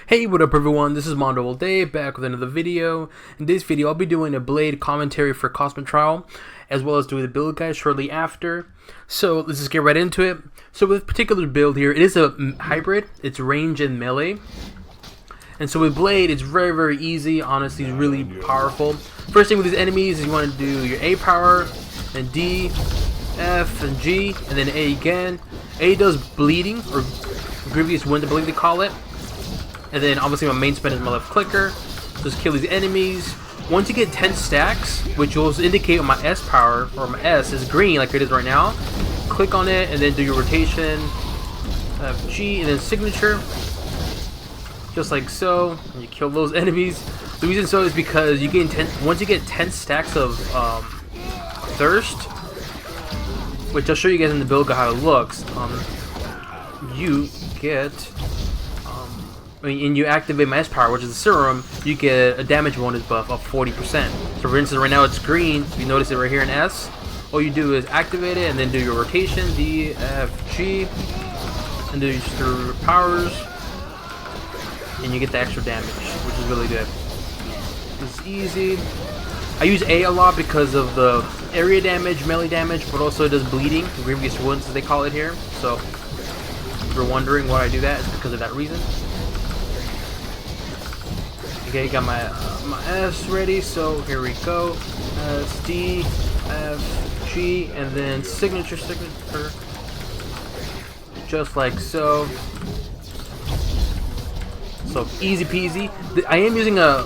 Hey, what up everyone, this is MandoAllDay back with another video. In this video I'll be doing a Blade commentary for Cosmic Trial, as well as doing the build guide shortly after. So let's just get right into it. So with this particular build here, it is a hybrid, it's range and melee. And so with Blade, it's very easy, honestly, it's really powerful. First thing with these enemies is you want to do your A power, and D, F, and G, and then A again. A does bleeding, or grievous wound I believe they call it. And then obviously my main spin is my left clicker. Just kill these enemies. Once you get 10 stacks, which will indicate on my S power, or my S is green like it is right now, click on it and then do your rotation, G, and then signature. Just like so, and you kill those enemies. The reason so is because you gain 10, once you get 10 stacks of thirst, which I'll show you guys in the build guide how it looks, you get and you activate my S power, which is the serum, you get a damage bonus buff of 40%. So for instance, right now it's green. You notice it right here in S. All you do is activate it and then do your rotation, D, F, G, and do your powers, and you get the extra damage, which is really good. It's easy. I use A a lot because of the area damage, melee damage, but also it does bleeding, grievous wounds as they call it here. So if you're wondering why I do that, it's because of that reason. Okay, got my S ready, so here we go. S, D, F, G, and then signature, just like so. So easy peasy. I am using a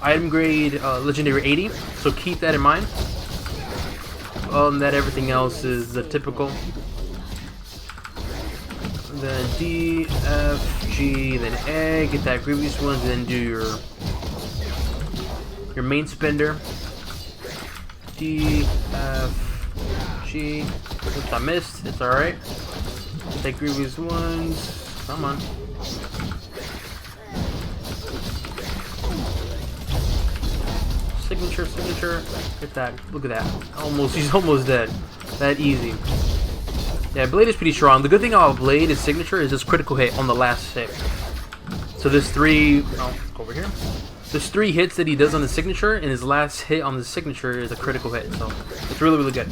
item grade legendary 80, so keep that in mind. That everything else is the typical. Then D, F, G, then A, get that grievous ones, and then do your main spender. D, F, G. Oops, I missed. It's alright. Take grievous ones. Come on. Signature. Get that. Look at that. He's almost dead. That easy. Yeah, Blade is pretty strong. The good thing about Blade is signature is this critical hit on the last hit. So there's three. Oh, go over here. There's 3 hits that he does on the signature, and his last hit on the signature is a critical hit. So it's really good.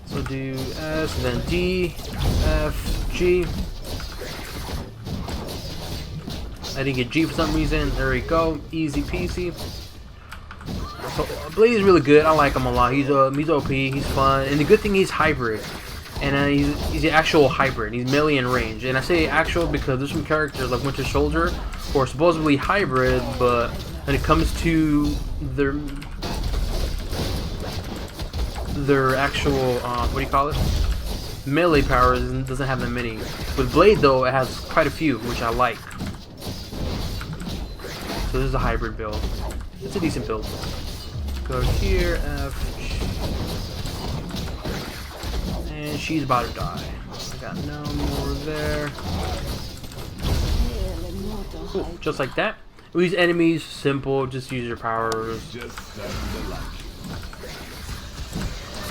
So do S, and then D, F, G. I didn't get G for some reason. There we go. Easy peasy. So Blade is really good. I like him a lot. He's OP. He's fun, and the good thing he's hybrid. And he's an actual hybrid. He's melee and range. And I say actual because there's some characters like Winter Soldier who are supposedly hybrid, but when it comes to their actual what do you call it? Melee powers, doesn't have that many. With Blade though, it has quite a few, which I like. So this is a hybrid build. It's a decent build. Go here, F. And she's about to die. I got no more there. Cool. Just like that. We use enemies, simple, just use your powers.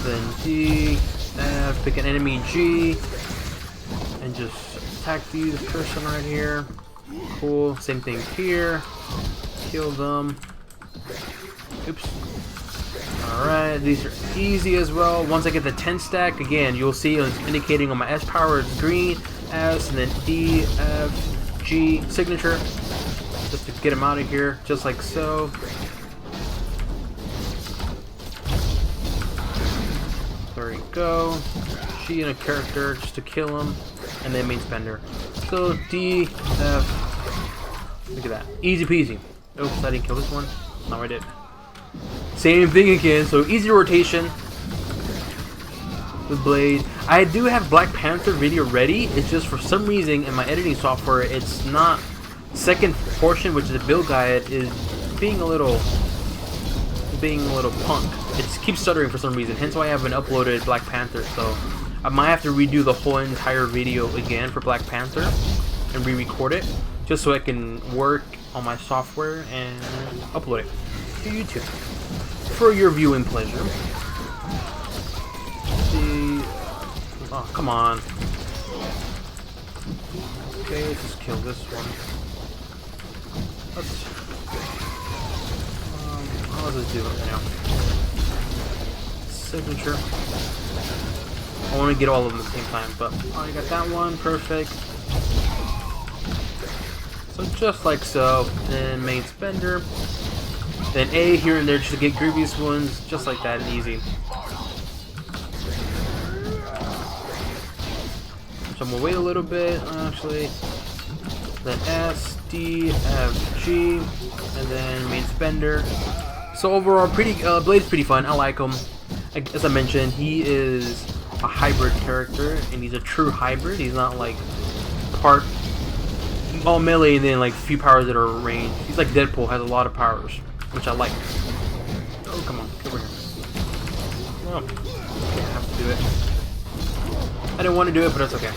Then D, F, pick an enemy G, and just attack this person right here. Cool. Same thing here. Kill them. Oops. Alright, these are easy as well. Once I get the 10 stack, again, you'll see it's indicating on my S power it's green, S, and then D, F, G, signature. Just to get him out of here, just like so. There we go. G and a character just to kill him, and then main spender. So D, F, look at that. Easy peasy. Oops, I didn't kill this one. No, I did. Same thing again, so easy rotation with Blade. I do have Black Panther video ready, it's just for some reason in my editing software it's not. Second portion, which is the build guide, is being a little punk. It keeps stuttering for some reason, hence why I haven't uploaded Black Panther. So I might have to redo the whole entire video again for Black Panther and re-record it, just so I can work on my software and upload it to YouTube for your viewing pleasure. Oh, come on. Okay, let's just kill this one. Let's just do it now. Signature. I want to get all of them at the same time, but I got that one. Perfect. So just like so. Then main spender. Then A here and there just to get grievous ones. Just like that, easy. So I'm gonna wait a little bit, actually. Then S, D, F, G, and then main spender. So overall, Blade's pretty fun. I like him. As I mentioned, he is a hybrid character, and he's a true hybrid. He's not like part all melee and then like a few powers that are ranged. He's like Deadpool, has a lot of powers, which I like. Oh, come on, come over here. Oh, I have to do it. I didn't want to do it, but it's okay.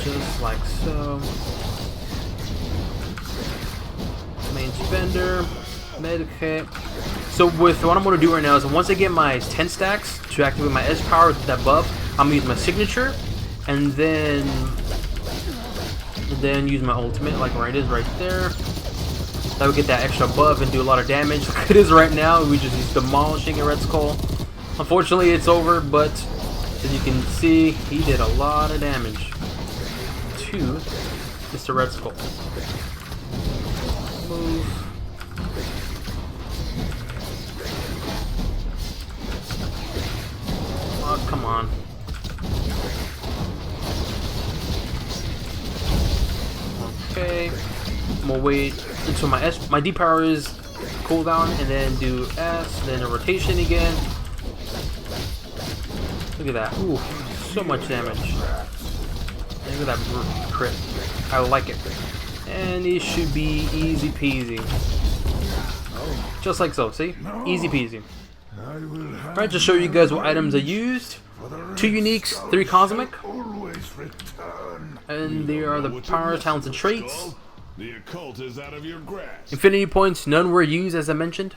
Just like so. Main spender, medikit. So with what I'm going to do right now is once I get my 10 stacks to activate my S power with that buff, I'm going to use my signature and then use my ultimate like where it is right there. That would get that extra buff and do a lot of damage. Like it is right now, we just use demolishing a Red Skull. Unfortunately it's over, but as you can see, he did a lot of damage to Mr. Red Skull. Move. Oh, come on. Okay. I'm gonna wait until my D power is cooldown and then do S, then a rotation again. Look at that. Ooh, so much damage. And look at that crit. I like it. And it should be easy peasy. Just like so, see? Easy peasy. Alright, just show you guys what items I used. 2 uniques, 3 cosmic. And there are the power, talents, and traits. The occult is out of your grasp. Infinity points, none were used as I mentioned.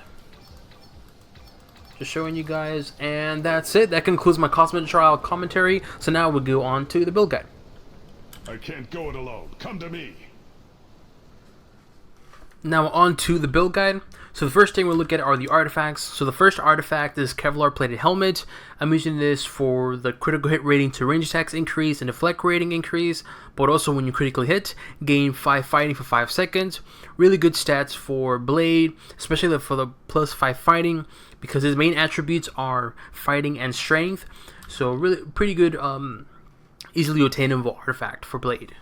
Just showing you guys, and that's it. That concludes my Cosmic Trial commentary. So now we'll go on to the build guide. I can't go it alone. Come to me. Now on to the build guide. So the first thing we'll look at are the artifacts. So the first artifact is Kevlar plated helmet. I'm using this for the critical hit rating to range attacks increase and deflect rating increase, but also when you critically hit, gain 5 fighting for 5 seconds. Really good stats for Blade, especially for the plus 5 fighting, because his main attributes are fighting and strength. So really pretty good, easily attainable artifact for Blade.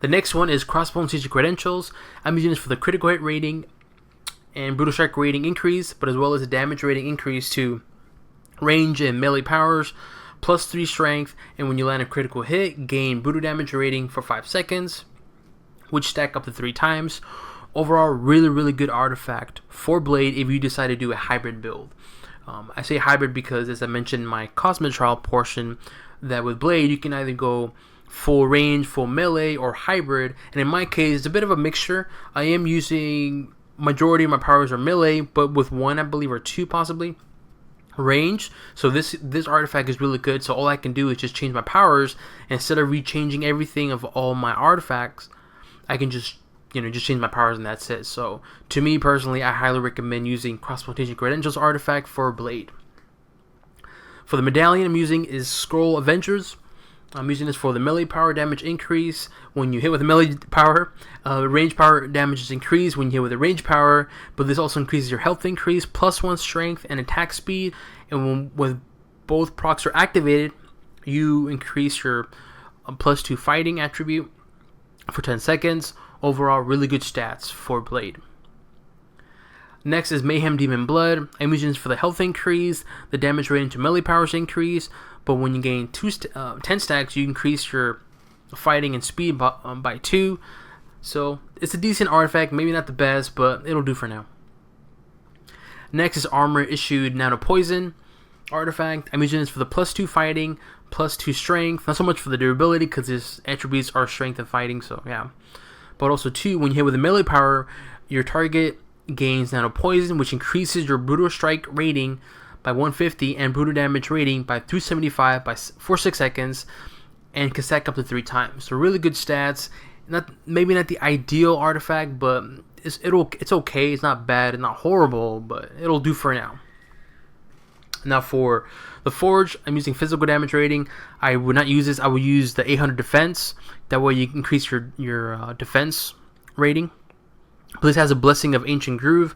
The next one is Crossbone Strategic Credentials. I'm using this for the critical hit rating and brutal strike rating increase, but as well as the damage rating increase to range and melee powers, plus 3 strength, and when you land a critical hit, gain brutal damage rating for 5 seconds, which stack up to 3 times. Overall, really good artifact for Blade if you decide to do a hybrid build. I say hybrid because, as I mentioned in my Cosmic Trial portion, that with Blade you can either go full range, full melee, or hybrid, and in my case it's a bit of a mixture. I am using majority of my powers are melee, but with 1 I believe or 2 possibly range. So this artifact is really good. So all I can do is just change my powers instead of rechanging everything of all my artifacts. I can just change my powers and that's it. So to me personally, I highly recommend using Crossbone Strategic Credentials artifact for Blade. For the medallion I'm using is Scroll Avengers. I'm using this for the melee power damage increase when you hit with a melee power. Range power damage is increased when you hit with a range power, but this also increases your health increase, plus 1 strength and attack speed. And when both procs are activated, you increase your plus 2 fighting attribute for 10 seconds. Overall, really good stats for Blade. Next is Mayhem Demon Blood. I'm using this for the health increase, the damage rating to melee powers increase, but when you gain 10 stacks, you increase your fighting and speed by 2. So it's a decent artifact, maybe not the best, but it'll do for now. Next is Armor Issued Nano Poison artifact. I'm using this for the plus 2 fighting, plus 2 strength. Not so much for the durability because his attributes are strength and fighting, so yeah. But also 2, when you hit with a melee power, your target gains Nano Poison, which increases your brutal strike rating by 150 and brutal damage rating by 275 for 6 seconds. and can stack up to 3 times. So really good stats. Maybe not the ideal artifact, but it's okay. It's not bad. It's not horrible, but it'll do for now. Now for the Forge, I'm using physical damage rating. I would not use this. I would use the 800 defense. That way you can increase your defense rating. But this has a blessing of Ancient Groove,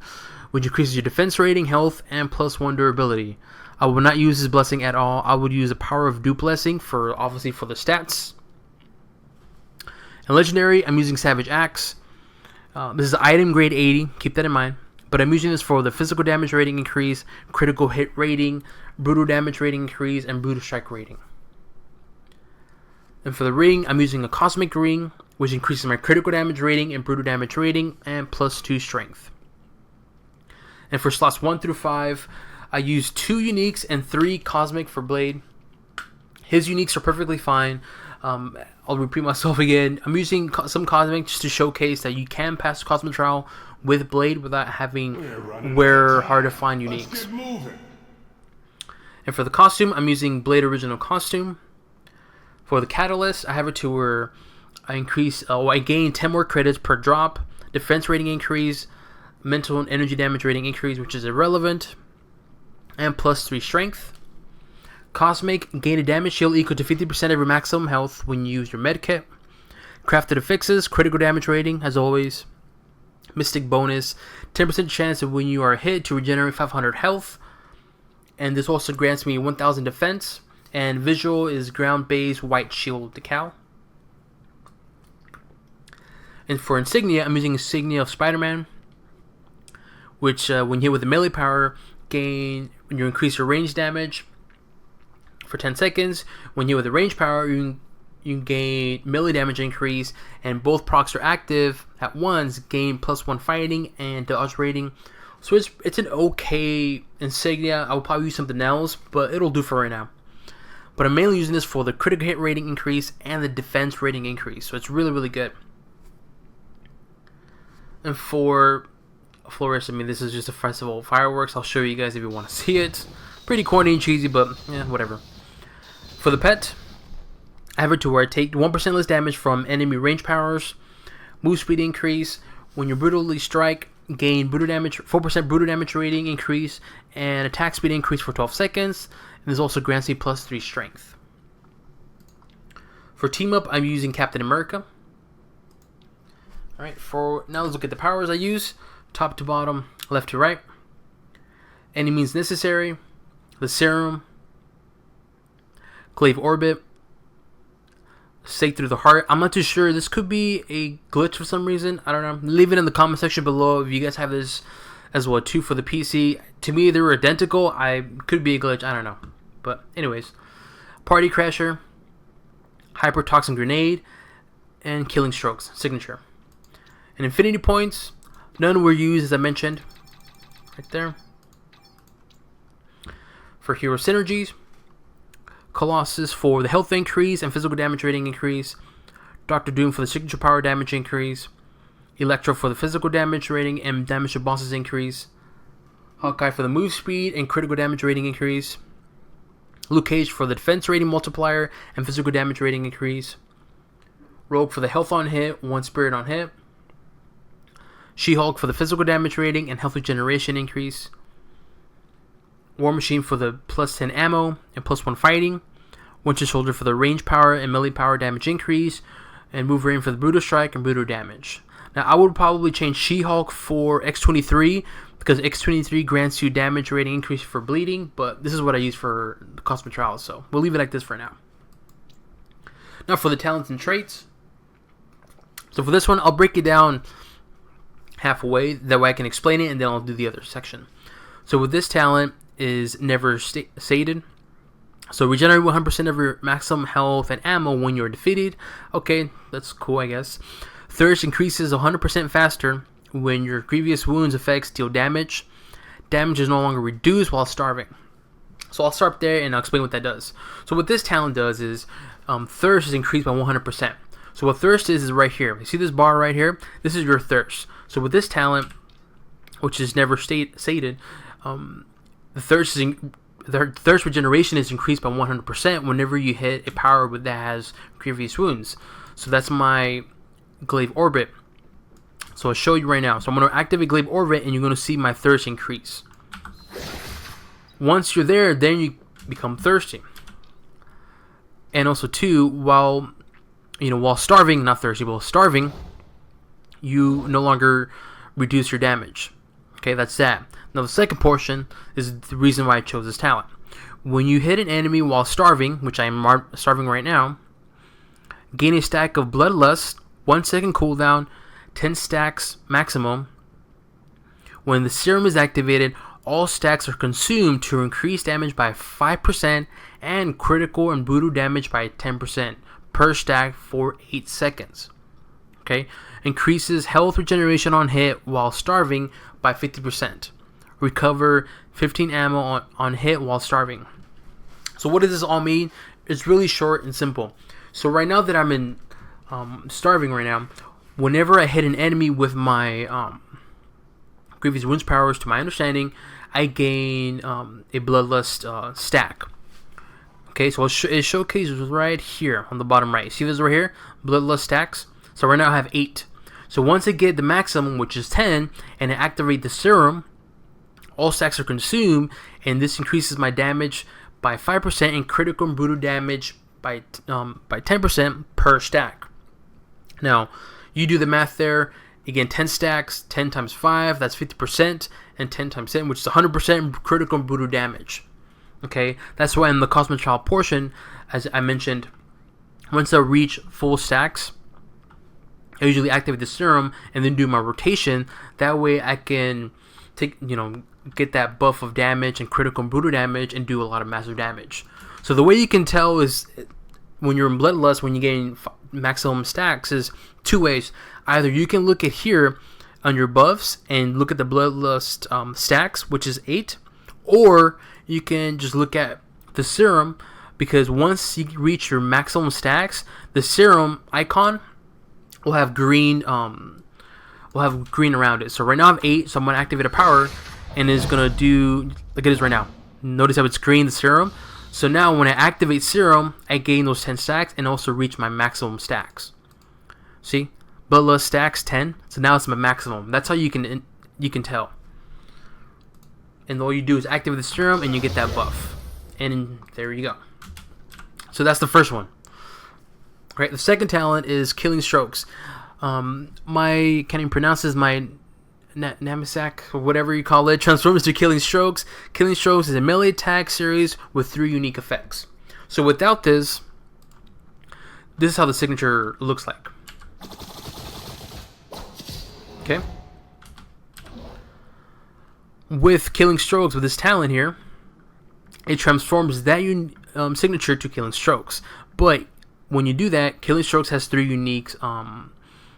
which increases your defense rating, health, and +1 durability. I would not use this blessing at all. I would use the Power of Dupe blessing obviously for the stats. And legendary, I'm using Savage Axe. This is item grade 80. Keep that in mind. But I'm using this for the physical damage rating increase, critical hit rating, brutal damage rating increase, and brutal strike rating. And for the ring, I'm using a Cosmic Ring, which increases my critical damage rating and brutal damage rating, and +2 strength. And for slots 1 through 5, I use 2 uniques and 3 cosmic for Blade. His uniques are perfectly fine. I'll repeat myself again. I'm using some cosmic just to showcase that you can pass the Cosmic Trial with Blade without having rare, hard to find uniques. And for the costume, I'm using Blade Original Costume. For the Catalyst, I have it to where I gain 10 more credits per drop, defense rating increase, mental and energy damage rating increase, which is irrelevant, and +3 strength. Cosmic, gain a damage shield equal to 50% of your maximum health when you use your medkit. Crafted Affixes, critical damage rating, as always. Mystic bonus, 10% chance of when you are hit to regenerate 500 health. And this also grants me 1000 defense. And visual is ground-based white shield decal. And for Insignia, I'm using Insignia of Spider-Man, which when hit with the melee power, you increase your range damage for 10 seconds. When hit with the range power, you gain melee damage increase, and both procs are active at once, gain +1 fighting and dodge rating. So it's an okay Insignia. I will probably use something else, but it'll do for right now. But I'm mainly using this for the critical hit rating increase and the defense rating increase. So it's really, really good. And for Flores, I mean, this is just a festival of fireworks. I'll show you guys if you want to see it. Pretty corny and cheesy, but yeah, whatever. For the pet, I have it to where I take 1% less damage from enemy range powers, move speed increase. When you brutally strike, gain brutal damage, 4% brutal damage rating increase, and attack speed increase for 12 seconds. And this also grants me +3 strength. For team up, I'm using Captain America. Alright, now let's look at the powers I use. Top to bottom, left to right. Any means necessary. The Serum. Glaive Orbit. Stake through the heart. I'm not too sure. This could be a glitch for some reason. I don't know. Leave it in the comment section below if you guys have this as well too for the PC. To me, they were identical. Could be a glitch. I don't know. But anyways, Party Crasher, Hypertoxin Grenade, and Killingstroke's signature. And Infinity Points, none were used as I mentioned, right there. For Hero Synergies, Colossus for the health increase and physical damage rating increase, Doctor Doom for the signature power damage increase, Electro for the physical damage rating and damage to bosses increase, Hawkeye for the move speed and critical damage rating increase, Luke Cage for the defense rating multiplier and physical damage rating increase, Rogue for the health on hit, 1 spirit on hit, She-Hulk for the physical damage rating and health regeneration increase, War Machine for the +10 ammo and +1 fighting, Winter Soldier for the range power and melee power damage increase, and Wolverine for the brutal strike and brutal damage. Now I would probably change She-Hulk for X-23 because X-23 grants you damage rating increase for bleeding, but this is what I use for the Cosmic Trials, so we'll leave it like this for now. Now for the talents and traits. So for this one, I'll break it down halfway, that way I can explain it, and then I'll do the other section. So with this talent is Never Sated. So regenerate 100% of your maximum health and ammo when you're defeated. Okay, that's cool, I guess. Thirst increases 100% faster when your previous wounds effects deal damage. Damage is no longer reduced while starving. So I'll start there and I'll explain what that does. So what this talent does is thirst is increased by 100%. So what thirst is right here. You see this bar right here? This is your thirst. So with this talent, which is Never Sated, the thirst is the thirst regeneration is increased by 100% whenever you hit a power that has previous wounds. So that's my Glaive Orbit. So I'll show you right now. So I'm going to activate Glaive Orbit, and you're going to see my thirst increase. Once you're there, then you become thirsty. And also too, while starving, not thirsty, while starving, you no longer reduce your damage. Okay, that's that. Now the second portion is the reason why I chose this talent. When you hit an enemy while starving, which I am starving right now, gain a stack of Bloodlust, 1 second cooldown, 10 stacks maximum. When the serum is activated, all stacks are consumed to increase damage by 5% and critical and brutal damage by 10% per stack for 8 seconds. Okay, increases health regeneration on hit while starving by 50%. Recover 15 ammo on hit while starving. So what does this all mean? It's really short and simple. So right now that I'm in starving right now, whenever I hit an enemy with my previous wounds powers, to my understanding, I gain a Bloodlust stack. Okay, so it showcases right here on the bottom right. See this right here? Bloodlust stacks. So right now I have 8. So once I get the maximum, which is 10, and I activate the serum, all stacks are consumed, and this increases my damage by 5% and critical and brutal damage by 10% per stack. Now, you do the math there. Again, 10 stacks, 10 times 5, that's 50%, and 10 times 10, which is 100% critical and brutal damage. Okay, that's why in the Cosmic Trial portion, as I mentioned, once I reach full stacks, I usually activate the serum and then do my rotation. That way I can get that buff of damage and critical and brutal damage and do a lot of massive damage. So the way you can tell is when you're in Bloodlust, when you gain maximum stacks, is 2 ways. Either you can look at here on your buffs and look at the Bloodlust stacks, which is 8, or you can just look at the serum, because once you reach your maximum stacks, the serum icon will have green around it. So right now I have 8, so I'm gonna activate a power, and it's gonna do like it is right now. Notice how it's green, the serum. So now when I activate serum, I gain those 10 stacks and also reach my maximum stacks. See, Bloodlust stacks 10. So now it's my maximum. That's how you can tell. And all you do is activate the serum, and you get that buff. And there you go. So that's the first one. Right, the second talent is Killingstroke. Can't even pronounce this. My Namasak, or whatever you call it, transforms to Killingstroke. Killingstroke is a melee attack series with 3 unique effects. So without this is how the signature looks like. Okay. With Killingstroke, with this talent here, it transforms that signature to Killingstroke. But when you do that, Killingstroke has 3 unique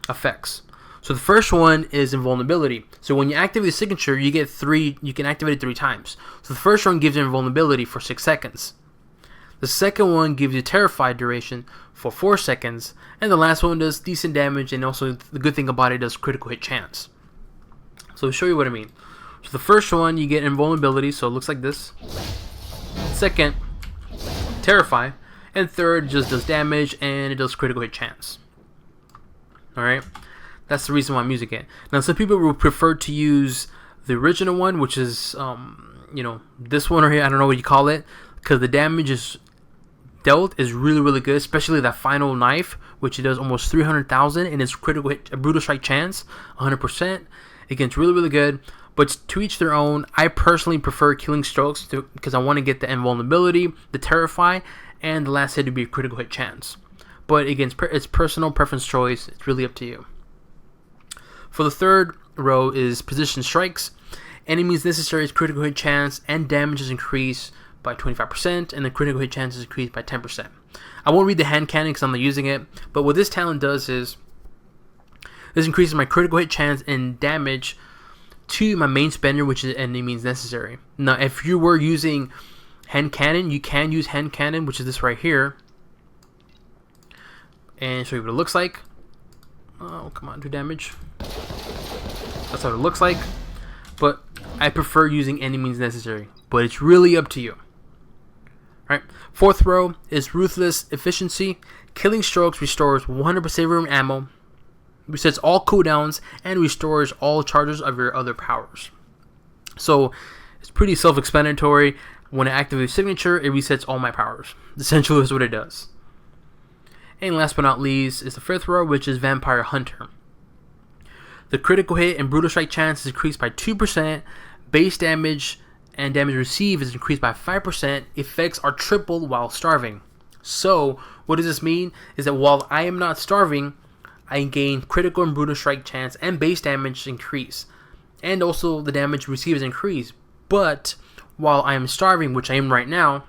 effects. So the first one is invulnerability. So when you activate the signature, you get 3. You can activate it 3 times. So the first one gives you invulnerability for 6 seconds. The second one gives you terrified duration for 4 seconds, and the last one does decent damage, and also the good thing about it does critical hit chance. So I'll show you what I mean. So the first one, you get invulnerability, so it looks like this. Second, terrify, and third just does damage and it does critical hit chance. Alright, that's the reason why I'm using it. Now some people will prefer to use the original one, which is this one right here, I don't know what you call it, because the damage is dealt is really good, especially that final knife, which it does almost 300,000, and its critical hit, a brutal strike chance 100%. Again, it's really good, but to each their own. I personally prefer Killingstroke because I want to get the invulnerability, the terrify, and the last hit to be a critical hit chance. But again, it's personal preference choice. It's really up to you. For the third row is position strikes. Enemies necessary critical hit chance and damage is increased by 25%, and the critical hit chance is increased by 10%. I won't read the hand cannon because I'm not using it, but what this talent does is this increases my critical hit chance and damage to my main spender, which is enemies necessary. Now, if you were using hand cannon, you can use hand cannon, which is this right here, and show you what it looks like. Oh, come on, do damage. That's what it looks like, but I prefer using enemies necessary, but it's really up to you. Right. Fourth row is Ruthless Efficiency. Killingstroke restores 100% room ammo, resets all cooldowns, and restores all charges of your other powers. So it's pretty self-explanatory. When I activate Signature, it resets all my powers. Essentially, is what it does. And last but not least is the fifth row, which is Vampire Hunter. The critical hit and brutal strike chance is increased by 2%. Base damage and damage received is increased by 5%. Effects are tripled while starving. So, what does this mean? Is that while I am not starving, I gain critical and brutal strike chance and base damage increase. And also the damage received is increased. But while I am starving, which I am right now,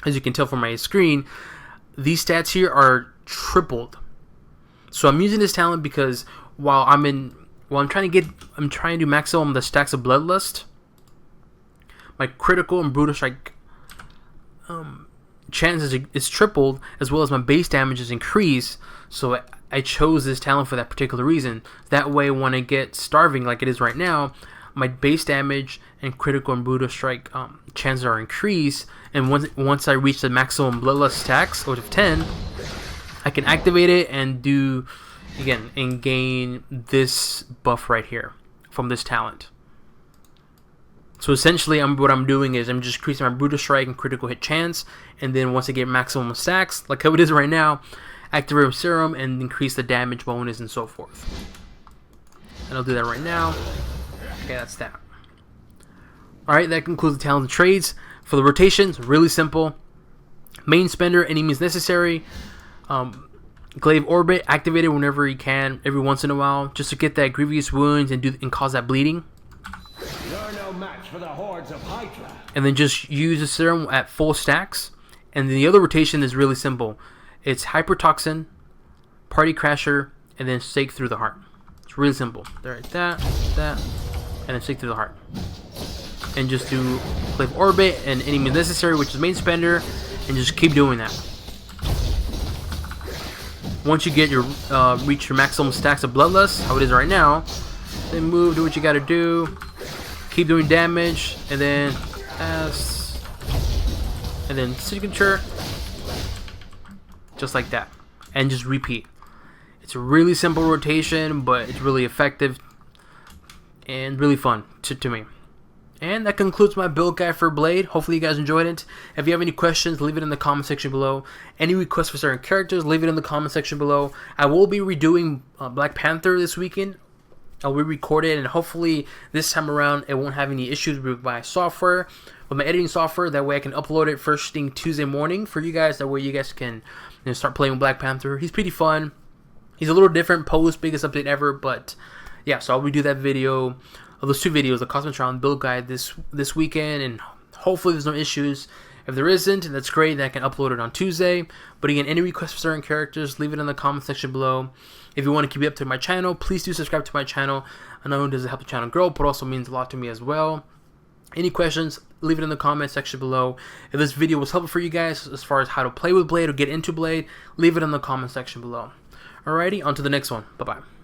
as you can tell from my screen, these stats here are tripled. So I'm using this talent because while I'm trying to do maximum the stacks of Bloodlust, my critical and brutal strike chances is tripled, as well as my base damage is increased. So I chose this talent for that particular reason. That way, when I get starving like it is right now, my base damage and critical and brutal strike chances are increased. And once I reach the maximum Bloodlust stacks out of 10, I can activate it and do again and gain this buff right here from this talent. So essentially, what I'm doing is I'm just increasing my brutal strike and critical hit chance, and then once I get maximum stacks, like how it is right now, activate Serum and increase the damage bonus and so forth. And I'll do that right now. Okay, that's that. Alright, that concludes the talent and trades. For the rotations, really simple. Main spender, any means necessary. Glaive Orbit, activated whenever you can, every once in a while, just to get that grievous wounds and cause that bleeding. You're no match for the hordes of Hydra. And then just use the serum at full stacks. And then the other rotation is really simple. It's Hypertoxin, Party Crasher, and then Stake Through the Heart. It's really simple. There, that, and then Stake Through the Heart. And just do Glaive Orbit and any means necessary, which is main spender, and just keep doing that. Once you get your reach your maximum stacks of Bloodlust, how it is right now, then move, do what you gotta do, keep doing damage, and then S, and then Signature, just like that, and just repeat. It's a really simple rotation, but it's really effective and really fun to me. And that concludes my build guide for Blade. Hopefully you guys enjoyed it. If you have any questions, leave it in the comment section below. Any requests for certain characters, leave it in the comment section below. I will be redoing Black Panther this weekend. I'll re-record it, and hopefully this time around it won't have any issues with my software, with my editing software. That way I can upload it first thing Tuesday morning for you guys. That way you guys can start playing with Black Panther. He's pretty fun. He's a little different, post biggest update ever, but yeah, so I'll redo that video. Those two videos, the Cosmic Trial and Build Guide this weekend, and hopefully there's no issues. If there isn't, that's great, then I can upload it on Tuesday. But again, any requests for certain characters, leave it in the comment section below. If you want to keep up to my channel, please do subscribe to my channel. I know it doesn't help the channel grow, but also means a lot to me as well. Any questions, leave it in the comment section below. If this video was helpful for you guys as far as how to play with Blade or get into Blade, leave it in the comment section below. Alrighty, on to the next one. Bye-bye.